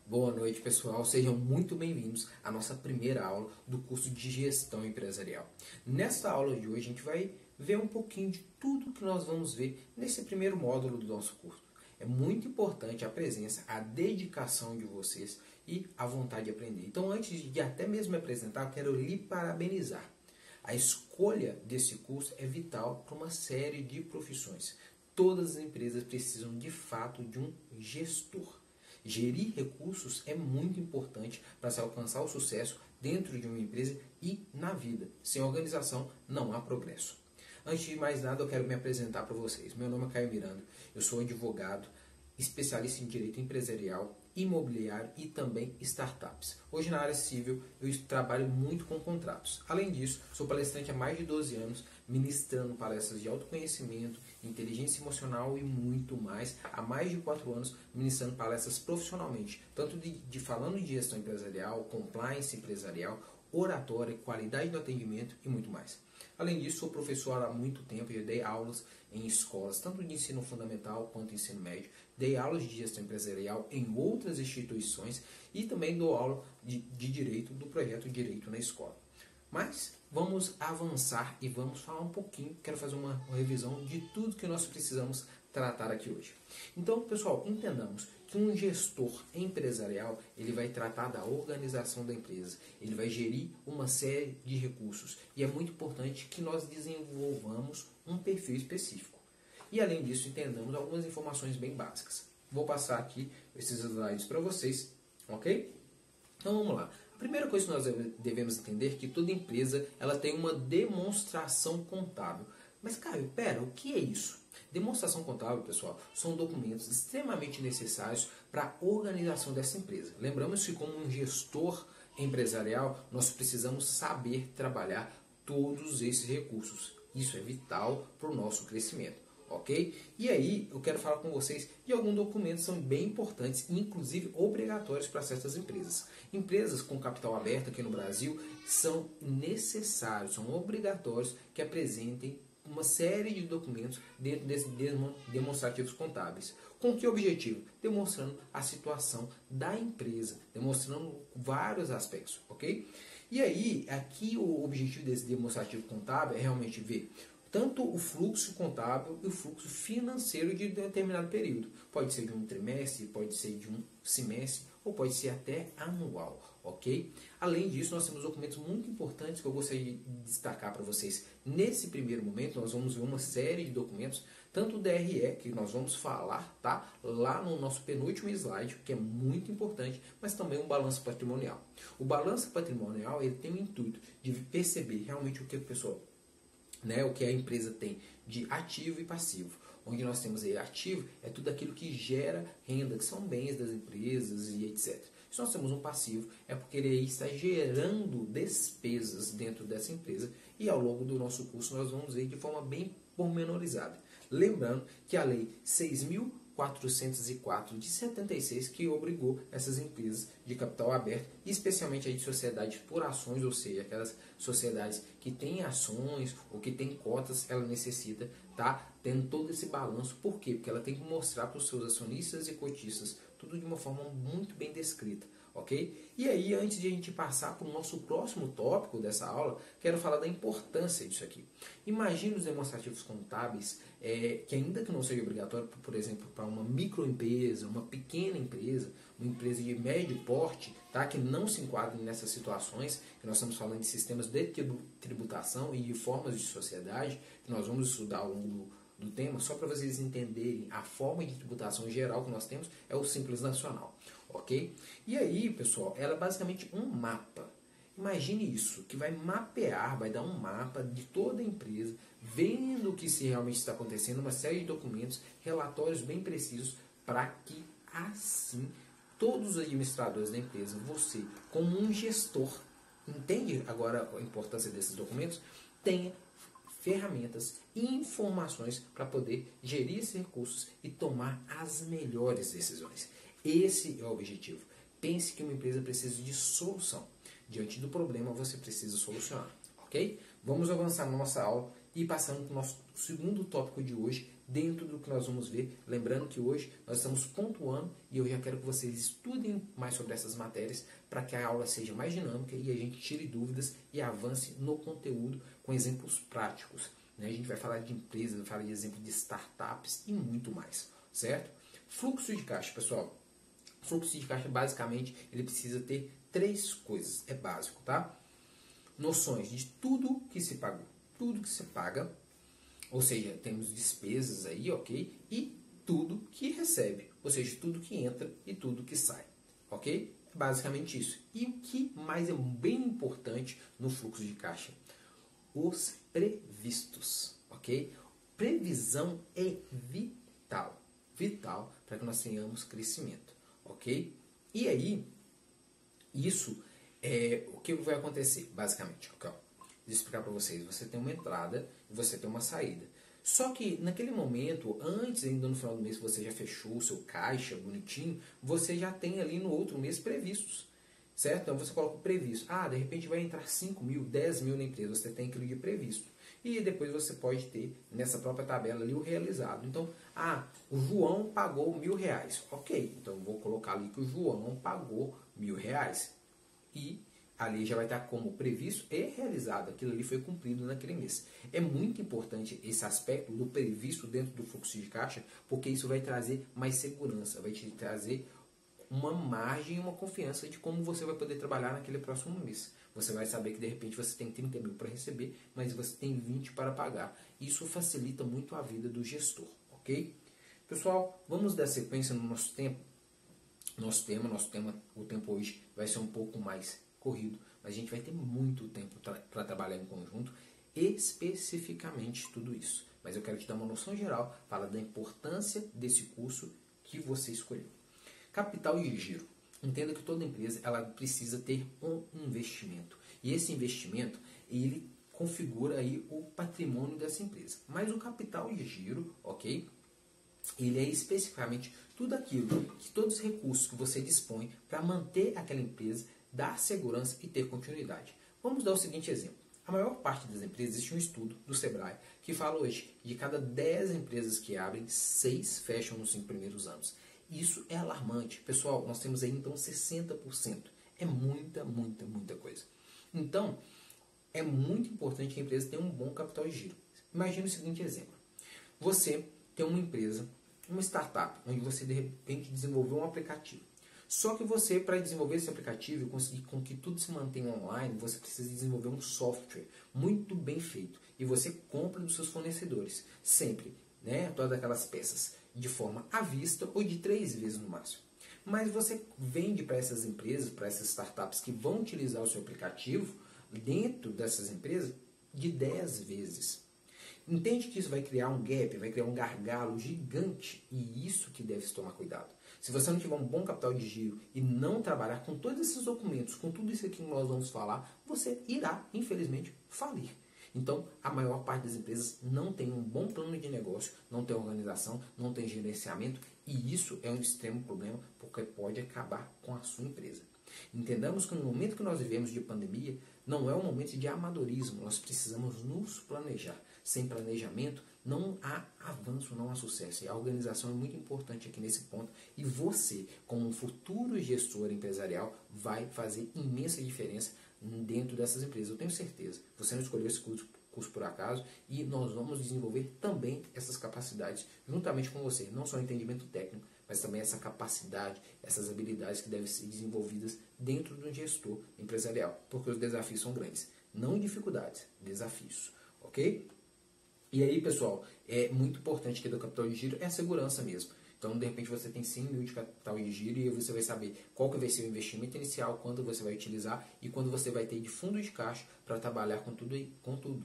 Boa noite, pessoal. Sejam muito bem-vindos à nossa primeira aula do curso de Gestão Empresarial. Nesta aula de hoje, a gente vai ver um pouquinho de tudo que nós vamos ver nesse primeiro módulo do nosso curso. É muito importante a presença, a dedicação de vocês e a vontade de aprender. Então, antes de até mesmo me apresentar, eu quero lhe parabenizar. A escolha desse curso é vital para uma série de profissões. Todas as empresas precisam, de fato, de um gestor. Gerir recursos é muito importante para se alcançar o sucesso dentro de uma empresa e na vida. Sem organização não há progresso. Antes de mais nada, eu quero me apresentar para vocês. Meu nome é Caio Miranda, eu sou advogado, especialista em direito empresarial, imobiliário e também startups. Hoje na área civil eu trabalho muito com contratos. Além disso, sou palestrante há mais de 12 anos, ministrando palestras de autoconhecimento, inteligência emocional e muito mais. Há mais de 4 anos ministrando palestras profissionalmente, tanto de falando de gestão empresarial, compliance empresarial, oratória, qualidade do atendimento e muito mais. Além disso, sou professor há muito tempo e dei aulas em escolas, tanto de ensino fundamental quanto de ensino médio. Dei aulas de gestão empresarial em outras instituições e também dou aula de direito do projeto Direito na Escola. Mas vamos avançar e vamos falar um pouquinho, quero fazer uma revisão de tudo que nós precisamos tratar aqui hoje. Então, pessoal, entendamos que um gestor empresarial, ele vai tratar da organização da empresa, ele vai gerir uma série de recursos e é muito importante que nós desenvolvamos um perfil específico. E além disso, entendamos algumas informações bem básicas. Vou passar aqui esses slides para vocês, ok? Então vamos lá. A primeira coisa que nós devemos entender é que toda empresa ela tem uma demonstração contábil. Mas, Caio, pera, o que é isso? Demonstração contábil, pessoal, são documentos extremamente necessários para a organização dessa empresa. Lembramos que como um gestor empresarial, nós precisamos saber trabalhar todos esses recursos. Isso é vital para o nosso crescimento. Ok? E aí, eu quero falar com vocês de alguns documentos que são bem importantes, inclusive obrigatórios para certas empresas. Empresas com capital aberto aqui no Brasil são necessários, são obrigatórios que apresentem uma série de documentos dentro desses demonstrativos contábeis. Com que objetivo? Demonstrando a situação da empresa, demonstrando vários aspectos, ok? E aí, aqui o objetivo desse demonstrativo contábil é realmente ver tanto o fluxo contábil e o fluxo financeiro de determinado período. Pode ser de um trimestre, pode ser de um semestre ou pode ser até anual, ok? Além disso, nós temos documentos muito importantes que eu gostaria de destacar para vocês. Nesse primeiro momento, nós vamos ver uma série de documentos, tanto o DRE, que nós vamos falar, tá? Lá no nosso penúltimo slide, que é muito importante, mas também um balanço patrimonial. O balanço patrimonial ele tem o intuito de perceber realmente o que a pessoa o que a empresa tem de ativo e passivo. Onde nós temos aí ativo é tudo aquilo que gera renda, que são bens das empresas e etc. Se nós temos um passivo, é porque ele aí está gerando despesas dentro dessa empresa e ao longo do nosso curso nós vamos ver de forma bem pormenorizada. Lembrando que a Lei 6.404 de 76 que obrigou essas empresas de capital aberto, especialmente aí de sociedades por ações, ou seja, aquelas sociedades que têm ações ou que têm cotas, ela necessita estar tendo todo esse balanço. Por quê? Porque ela tem que mostrar para os seus acionistas e cotistas tudo de uma forma muito bem descrita, ok? E aí, antes de a gente passar para o nosso próximo tópico dessa aula, quero falar da importância disso aqui. Imagine os demonstrativos contábeis, que ainda que não seja obrigatório, por exemplo, para uma microempresa, uma pequena empresa, uma empresa de médio porte, tá? Que não se enquadrem nessas situações, que nós estamos falando de sistemas de tributação e de formas de sociedade, que nós vamos estudar ao longo do tema, só para vocês entenderem a forma de tributação geral que nós temos é o Simples Nacional, ok? E aí, pessoal, ela é basicamente um mapa. Imagine isso, que vai mapear, vai dar um mapa de toda a empresa, vendo o que se realmente está acontecendo, uma série de documentos, relatórios bem precisos, para que assim todos os administradores da empresa, você como um gestor, entende agora a importância desses documentos? Tenha ferramentas e informações para poder gerir esses recursos e tomar as melhores decisões. Esse é o objetivo. Pense que uma empresa precisa de solução. Diante do problema, você precisa solucionar, ok? Vamos avançar na nossa aula e passando para o nosso segundo tópico de hoje, dentro do que nós vamos ver. Lembrando que hoje nós estamos pontuando e eu já quero que vocês estudem mais sobre essas matérias para que a aula seja mais dinâmica e a gente tire dúvidas e avance no conteúdo com exemplos práticos. Né? A gente vai falar de empresas, vai falar de exemplo de startups e muito mais, certo? Fluxo de caixa, pessoal. Fluxo de caixa, basicamente, ele precisa ter 3 coisas. É básico, tá? Noções de tudo que se pagou. Tudo que se paga, ou seja, temos despesas aí, ok? E tudo que recebe, ou seja, tudo que entra e tudo que sai, ok? É basicamente isso. E o que mais é bem importante no fluxo de caixa? Os previstos, ok? Previsão é vital, vital para que nós tenhamos crescimento, ok? E aí, isso é o que vai acontecer, basicamente, ok? Vou explicar para vocês. Você tem uma entrada e você tem uma saída. Só que naquele momento, antes ainda no final do mês, você já fechou o seu caixa bonitinho, você já tem ali no outro mês previstos, certo? Então você coloca o previsto. Ah, de repente vai entrar 5 mil, 10 mil na empresa, você tem aquilo de previsto. E depois você pode ter nessa própria tabela ali o realizado. Então, o João pagou R$1.000. Ok, então eu vou colocar ali que o João pagou R$1.000. E ali já vai estar como previsto e realizado. Aquilo ali foi cumprido naquele mês. É muito importante esse aspecto do previsto dentro do fluxo de caixa, porque isso vai trazer mais segurança, vai te trazer uma margem e uma confiança de como você vai poder trabalhar naquele próximo mês. Você vai saber que de repente você tem 30 mil para receber, mas você tem 20 para pagar. Isso facilita muito a vida do gestor, ok? Pessoal, vamos dar sequência no nosso tempo. O tempo hoje vai ser um pouco mais corrido, mas a gente vai ter muito tempo para trabalhar em conjunto, especificamente tudo isso. Mas eu quero te dar uma noção geral, fala da importância desse curso que você escolheu. Capital de giro. Entenda que toda empresa ela precisa ter um investimento. E esse investimento, ele configura aí o patrimônio dessa empresa. Mas o capital de giro, ok? Ele é especificamente tudo aquilo, que todos os recursos que você dispõe para manter aquela empresa, dar segurança e ter continuidade. Vamos dar o seguinte exemplo. A maior parte das empresas, existe um estudo do Sebrae que fala hoje de cada 10 empresas que abrem, 6 fecham nos 5 primeiros anos. Isso é alarmante. Pessoal, nós temos aí então 60%. É muita, muita, muita coisa. Então, é muito importante que a empresa tenha um bom capital de giro. Imagine o seguinte exemplo. Você tem uma empresa, uma startup, onde você de repente desenvolveu um aplicativo. Só que você, para desenvolver esse aplicativo e conseguir com que tudo se mantenha online, você precisa desenvolver um software muito bem feito. E você compra dos seus fornecedores, sempre, né, todas aquelas peças, de forma à vista ou de 3 vezes no máximo. Mas você vende para essas empresas, para essas startups que vão utilizar o seu aplicativo, dentro dessas empresas, de 10 vezes. Entende que isso vai criar um gap, vai criar um gargalo gigante, e isso que deve se tomar cuidado. Se você não tiver um bom capital de giro e não trabalhar com todos esses documentos, com tudo isso aqui que nós vamos falar, você irá, infelizmente, falir. Então, a maior parte das empresas não tem um bom plano de negócio, não tem organização, não tem gerenciamento, e isso é um extremo problema, porque pode acabar com a sua empresa. Entendamos que no momento que nós vivemos de pandemia, não é um momento de amadorismo, nós precisamos nos planejar. Sem planejamento, não há avanço, não há sucesso. E a organização é muito importante aqui nesse ponto. E você, como um futuro gestor empresarial, vai fazer imensa diferença dentro dessas empresas. Eu tenho certeza. Você não escolheu esse curso por acaso e nós vamos desenvolver também essas capacidades juntamente com você. Não só o entendimento técnico, mas também essa capacidade, essas habilidades que devem ser desenvolvidas dentro de um gestor empresarial. Porque os desafios são grandes. Não dificuldades, desafios. Ok? E aí, pessoal, é muito importante que do capital de giro é a segurança mesmo. Então, de repente, você tem 100 mil de capital de giro e você vai saber qual que vai ser o investimento inicial, quanto você vai utilizar e quando você vai ter de fundo de caixa para trabalhar com tudo.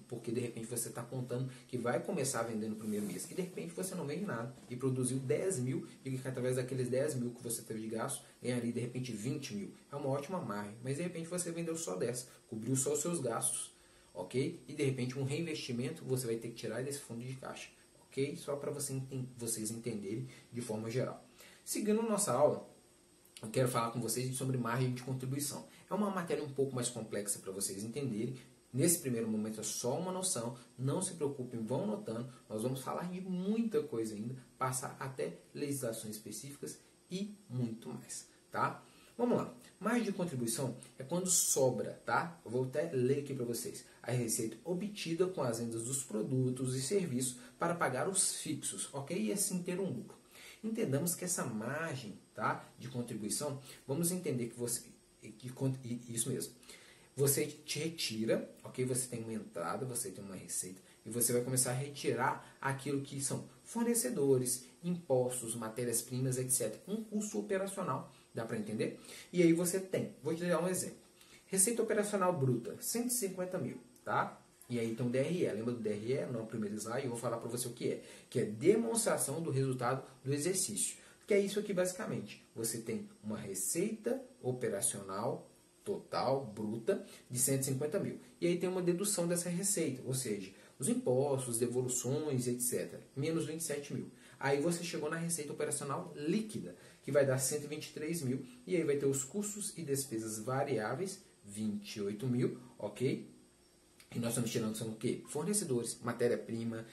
Porque, de repente, você está contando que vai começar a vender no primeiro mês e, de repente, você não vende nada e produziu 10 mil e que através daqueles 10 mil que você teve de gasto, ganharia, de repente, 20 mil. É uma ótima margem, mas, de repente, você vendeu só 10, cobriu só os seus gastos. Ok? E de repente um reinvestimento você vai ter que tirar desse fundo de caixa. Ok? Só para vocês entenderem de forma geral. Seguindo nossa aula, eu quero falar com vocês sobre margem de contribuição. É uma matéria um pouco mais complexa para vocês entenderem, Nesse primeiro momento é só uma noção, não se preocupem, vão anotando, nós vamos falar de muita coisa ainda, passar até legislações específicas e muito mais, tá? Vamos lá, margem de contribuição é quando sobra, tá? Eu vou até ler aqui para vocês. A receita obtida com as vendas dos produtos e serviços para pagar os fixos, ok? E assim ter um lucro. Entendamos que essa margem, tá, de contribuição, vamos entender que isso mesmo. Você te retira, ok? Você tem uma entrada, você tem uma receita e você vai começar a retirar aquilo que são fornecedores, impostos, matérias-primas, etc. Um custo operacional, dá para entender? E aí você tem, vou te dar um exemplo. Receita operacional bruta, 150 mil, tá? E aí tem o DRE, lembra do DRE? No primeiro slide eu vou falar para você o que é demonstração do resultado do exercício. Que é isso aqui basicamente. Você tem uma receita operacional total, bruta, de 150 mil. E aí tem uma dedução dessa receita, ou seja, os impostos, devoluções, etc. Menos 27 mil. Aí você chegou na receita operacional líquida, que vai dar 123 mil. E aí vai ter os custos e despesas variáveis, 28 mil, ok? E nós estamos tirando são o quê? Fornecedores, matéria-prima,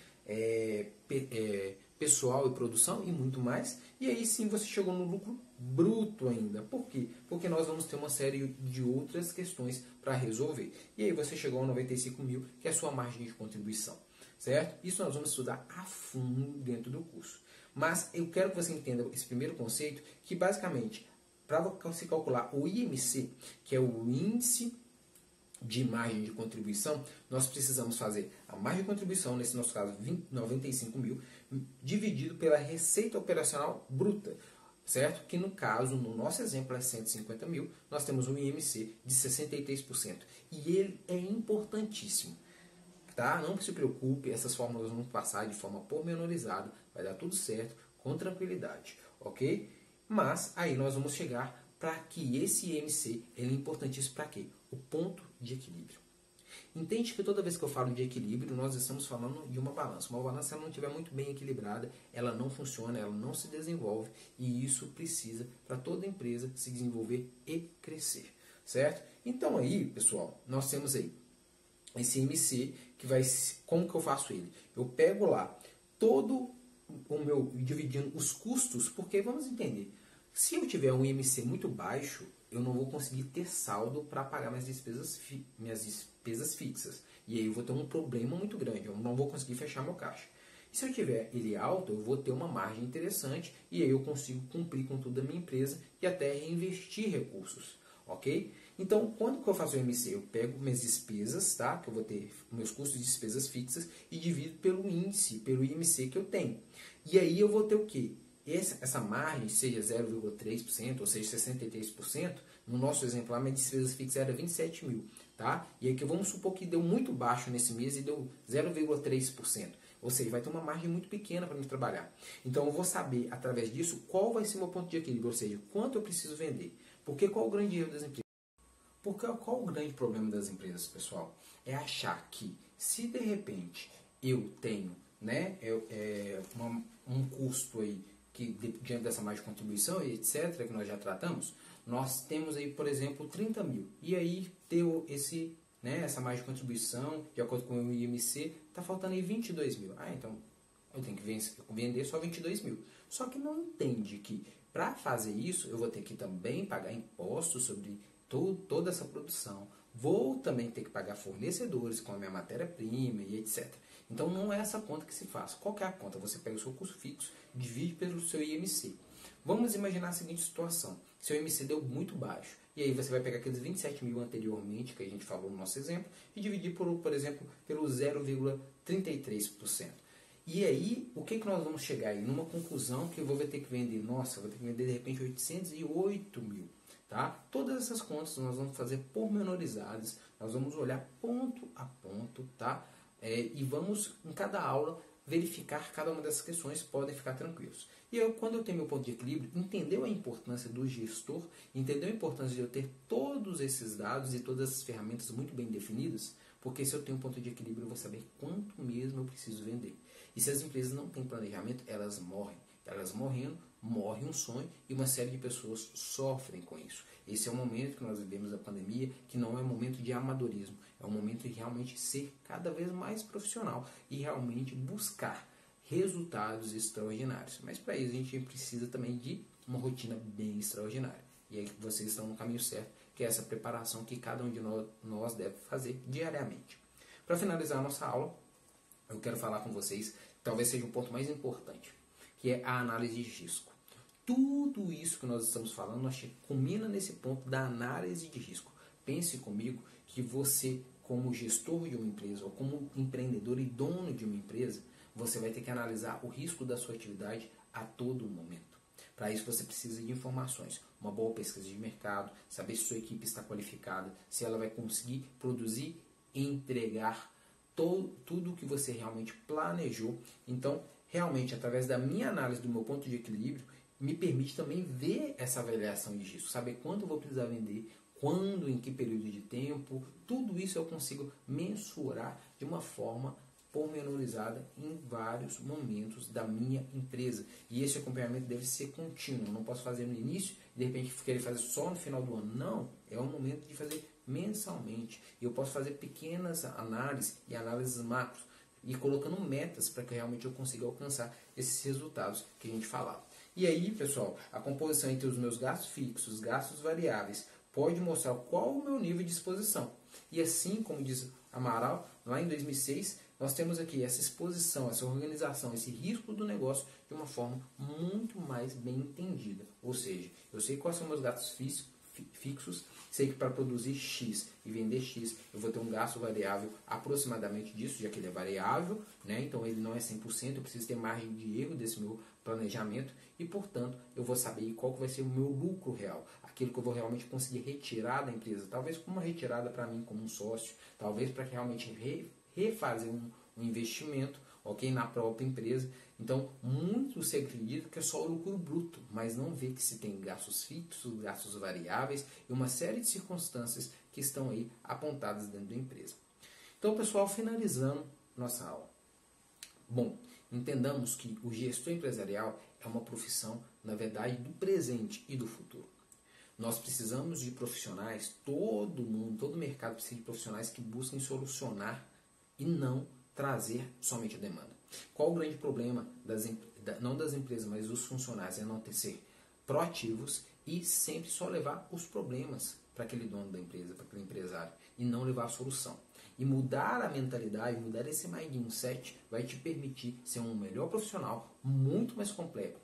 pessoal e produção e muito mais. E aí sim você chegou no lucro bruto ainda. Por quê? Porque nós vamos ter uma série de outras questões para resolver. E aí você chegou a 95 mil, que é a sua margem de contribuição. Certo? Isso nós vamos estudar a fundo dentro do curso. Mas eu quero que você entenda esse primeiro conceito, que basicamente, para se calcular o IMC, que é o índice de margem de contribuição, nós precisamos fazer a margem de contribuição, nesse nosso caso 95 mil, dividido pela receita operacional bruta, certo? Que no caso, no nosso exemplo é 150 mil, nós temos um IMC de 63%. E ele é importantíssimo, tá? Não se preocupe, essas fórmulas vão passar de forma pormenorizada, vai dar tudo certo, com tranquilidade, ok? Mas aí nós vamos chegar para que esse IMC ele é importantíssimo para quê? O ponto de equilíbrio. Entende que toda vez que eu falo de equilíbrio, nós estamos falando de uma balança. Uma balança, se ela não estiver muito bem equilibrada, ela não funciona, ela não se desenvolve, e isso precisa para toda empresa se desenvolver e crescer, certo? Então aí, pessoal, nós temos aí esse IMC, que vai, como que eu faço ele? Eu pego lá todo o meu, dividindo os custos, porque vamos entender, se eu tiver um IMC muito baixo, eu não vou conseguir ter saldo para pagar minhas despesas fixas. E aí eu vou ter um problema muito grande, eu não vou conseguir fechar meu caixa. E se eu tiver ele alto, eu vou ter uma margem interessante e aí eu consigo cumprir com tudo da minha empresa e até reinvestir recursos, ok? Então, quando que eu faço o IMC? Eu pego minhas despesas, tá? Que eu vou ter meus custos de despesas fixas e divido pelo índice, pelo IMC que eu tenho. E aí eu vou ter o quê? Essa margem, seja 0,3%, ou seja, 63%, no nosso exemplo, a minha despesas fixas era 27 mil, tá? E aqui vamos supor que deu muito baixo nesse mês e deu 0,3%. Ou seja, vai ter uma margem muito pequena para mim trabalhar. Então, eu vou saber, através disso, qual vai ser o meu ponto de equilíbrio, ou seja, quanto eu preciso vender. Porque qual é o grande erro das empresas? Porque qual o grande problema das empresas, pessoal? É achar que, se de repente eu tenho, né, um custo aí, que diante dessa margem de contribuição e etc., que nós já tratamos, nós temos aí, por exemplo, 30 mil. E aí, ter essa margem de contribuição, de acordo com o IMC, está faltando aí 22 mil. Ah, então eu tenho que vender só 22 mil. Só que não entende que, para fazer isso, eu vou ter que também pagar impostos sobre toda essa produção. Vou também ter que pagar fornecedores com a minha matéria-prima e etc. Então não é essa conta que se faz. Qual que é a conta? Você pega o seu custo fixo, divide pelo seu IMC. Vamos imaginar a seguinte situação. Seu IMC deu muito baixo. E aí você vai pegar aqueles 27 mil anteriormente, que a gente falou no nosso exemplo, e dividir, por exemplo, pelo 0,33%. E aí, o que nós vamos chegar aí? Numa conclusão que eu vou ter que vender, nossa, eu vou ter que vender de repente 808 mil. Tá? Todas essas contas nós vamos fazer pormenorizadas, nós vamos olhar ponto a ponto, tá? E vamos, em cada aula, verificar cada uma dessas questões, podem ficar tranquilos. E eu, quando eu tenho meu ponto de equilíbrio, entendeu a importância do gestor, entendeu a importância de eu ter todos esses dados e todas essas ferramentas muito bem definidas, porque se eu tenho um ponto de equilíbrio, eu vou saber quanto mesmo eu preciso vender. E se as empresas não têm planejamento, elas morrem. Elas morrendo, morre um sonho e uma série de pessoas sofrem com isso. Esse é o momento que nós vivemos da pandemia, que não é um momento de amadorismo, é um momento de realmente ser cada vez mais profissional e realmente buscar resultados extraordinários. Mas para isso a gente precisa também de uma rotina bem extraordinária. E aí vocês estão no caminho certo, que é essa preparação que cada um de nós deve fazer diariamente. Para finalizar a nossa aula, eu quero falar com vocês, talvez seja o ponto mais importante, que é a análise de risco. Tudo isso que nós estamos falando, nós culmina nesse ponto da análise de risco. Pense comigo que você, como gestor de uma empresa, ou como empreendedor e dono de uma empresa, você vai ter que analisar o risco da sua atividade a todo momento. Para isso você precisa de informações, uma boa pesquisa de mercado, saber se sua equipe está qualificada, se ela vai conseguir produzir e entregar tudo o que você realmente planejou. Então, realmente, através da minha análise, do meu ponto de equilíbrio, me permite também ver essa avaliação de risco, saber quanto eu vou precisar vender, quando, em que período de tempo, tudo isso eu consigo mensurar de uma forma pormenorizada em vários momentos da minha empresa. E esse acompanhamento deve ser contínuo. Eu não posso fazer no início e de repente querer fazer só no final do ano. Não, é um momento de fazer mensalmente. E eu posso fazer pequenas análises e análises macros e colocando metas para que realmente eu consiga alcançar esses resultados que a gente falava. E aí, pessoal, a composição entre os meus gastos fixos, os gastos variáveis, pode mostrar qual o meu nível de exposição. E assim, como diz Amaral, lá em 2006, nós temos aqui essa exposição, essa organização, esse risco do negócio de uma forma muito mais bem entendida. Ou seja, eu sei quais são meus gastos fixos, sei que para produzir X e vender X, eu vou ter um gasto variável aproximadamente disso, já que ele é variável, né? Então ele não é 100%, eu preciso ter margem de erro desse meu planejamento e, portanto, eu vou saber qual que vai ser o meu lucro real, aquilo que eu vou realmente conseguir retirar da empresa, talvez como uma retirada para mim como um sócio, talvez para realmente refazer um investimento, ok, na própria empresa. Então, muito se acredita que é só o lucro bruto, mas não vê que se tem gastos fixos, gastos variáveis e uma série de circunstâncias que estão aí apontadas dentro da empresa. Então, pessoal, finalizando nossa aula. Bom, entendamos que o gestor empresarial é uma profissão, na verdade, do presente e do futuro. Nós precisamos de profissionais, todo mundo, todo mercado precisa de profissionais que busquem solucionar e não trazer somente a demanda. Qual o grande problema, não das empresas, mas dos funcionários, é não ter ser proativos e sempre só levar os problemas para aquele dono da empresa, para aquele empresário, e não levar a solução. E mudar a mentalidade, mudar esse mindset, vai te permitir ser um melhor profissional, muito mais completo,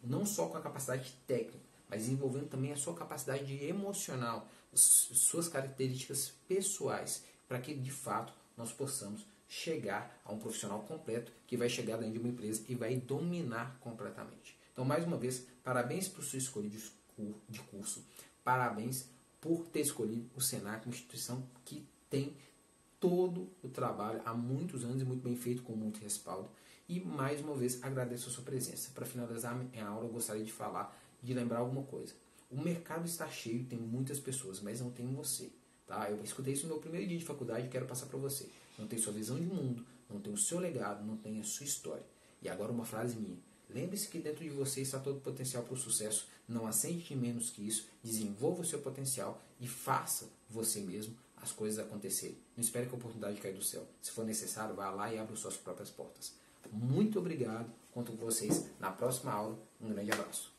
não só com a capacidade técnica, mas envolvendo também a sua capacidade emocional, suas características pessoais, para que de fato nós possamos chegar a um profissional completo que vai chegar dentro de uma empresa e vai dominar completamente. Então, mais uma vez, parabéns por sua escolha de curso, parabéns por ter escolhido o Senac, uma instituição que tem todo o trabalho há muitos anos e muito bem feito, com muito respaldo. E mais uma vez agradeço a sua presença. Para finalizar a aula, eu gostaria de lembrar alguma coisa. O mercado está cheio, tem muitas pessoas, mas não tem você. Tá? Eu escutei isso no meu primeiro dia de faculdade e quero passar para você. Não tem sua visão de mundo, não tem o seu legado, não tem a sua história. E agora uma frase minha. Lembre-se que dentro de você está todo o potencial para o sucesso. Não aceite menos que isso. Desenvolva o seu potencial e faça você mesmo as coisas acontecerem. Não espere que a oportunidade caia do céu. Se for necessário, vá lá e abra suas próprias portas. Muito obrigado. Conto com vocês na próxima aula. Um grande abraço.